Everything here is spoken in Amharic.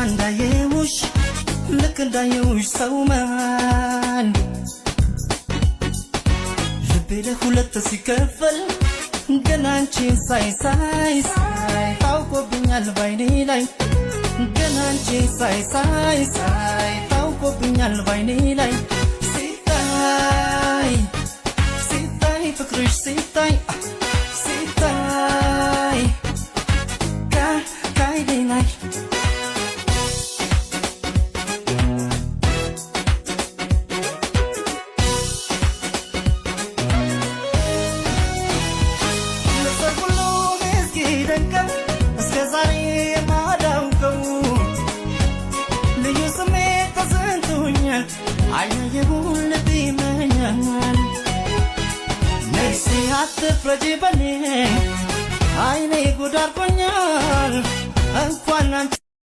እንዳየውሽ ልክ እንዳየውሽ ሰውማን ልቤ ለሁለት ሲከፈል ገና አንቺን ሳይ ታውቆብኛል ባይኔ ላይ ገና አንቺን ሳይ ታውቆብኛል ባይኔ ላይ ሲታይ ፍቅርሽ ሲታይ ከአይኔ ላይ እስከ ዛሬ የማላውቀው ልዩ ስሜት ተሰምቶኛል አይናየውን ልብ ይመኛል ነፍሴ አትፍረጂ በኔ አይኔ ጉድ አድርጎኛል እንኳን አንቺ